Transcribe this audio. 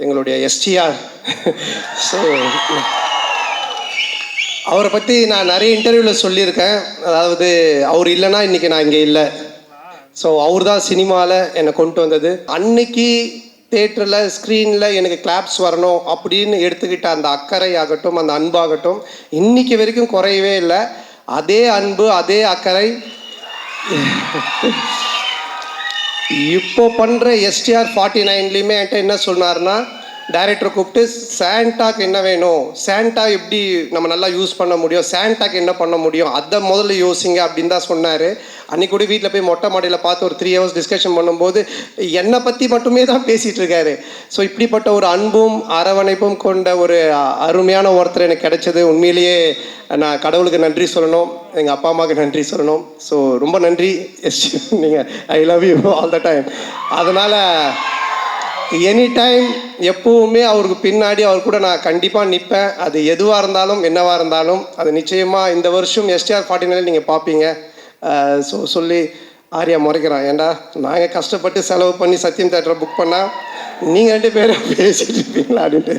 எங்களுடைய STR. So அவரை பற்றி நான் நிறைய இன்டர்வியூவில் சொல்லியிருக்கேன். அதாவது அவர் இல்லைன்னா இன்றைக்கி நான் இங்கே இல்லை. ஸோ அவர் தான் சினிமாவில் என்னை கொண்டு வந்தது. அன்னைக்கு தேட்டரில் ஸ்க்ரீனில் எனக்கு கிளாப்ஸ் வரணும் அப்படின்னு எடுத்துக்கிட்ட அந்த அக்கறை ஆகட்டும், அந்த அன்பாகட்டும், இன்றைக்கி வரைக்கும் குறையவே இல்லை. அதே அன்பு, அதே அக்கறை இப்போ பண்ணுற எஸ்டிஆர் 49லையுமே என்கிட்ட என்ன சொன்னார்னா, டைரக்டரை கூப்பிட்டு சாண்டாக்கு என்ன வேணும், சாண்டா எப்படி நம்ம நல்லா யூஸ் பண்ண முடியும், சாண்டாக்கு என்ன பண்ண முடியும், அதை முதல்ல யோசிங்க அப்படின்னு தான் சொன்னார். அன்றைக்கி கூட வீட்டில் போய் மொட்டை மாடியில் பார்த்து ஒரு 3 hours டிஸ்கஷன் பண்ணும்போது என்னை பற்றி மட்டுமே தான் பேசிகிட்டு இருக்காரு. ஸோ இப்படிப்பட்ட ஒரு அன்பும் அரவணைப்பும் கொண்ட ஒரு அருமையான ஒருத்தர் எனக்கு கிடைச்சது. உண்மையிலேயே நான் கடவுளுக்கு நன்றி சொல்லணும், எங்கள் அப்பா அம்மாவுக்கு நன்றி சொல்லணும். ஸோ ரொம்ப நன்றி நீங்கள், I love you all the time. அதனால் எனி டைம் எப்போவுமே அவருக்கு பின்னாடி அவர் கூட நான் கண்டிப்பாக நிற்பேன். அது எதுவாக இருந்தாலும் என்னவாக இருந்தாலும் அது நிச்சயமாக இந்த வருஷம் எஸ்டிஆர் 49 நீங்கள் பார்ப்பீங்க. ஸோ சொல்லி ஆர்யா முறைக்கிறான், ஏண்டா நாங்கள் கஷ்டப்பட்டு செலவு பண்ணி சத்யம் தேட்டரை புக் பண்ணால் நீங்கள் 2 பேரும் பேசிகிட்டு இருப்பீங்களா அப்படின்ட்டு.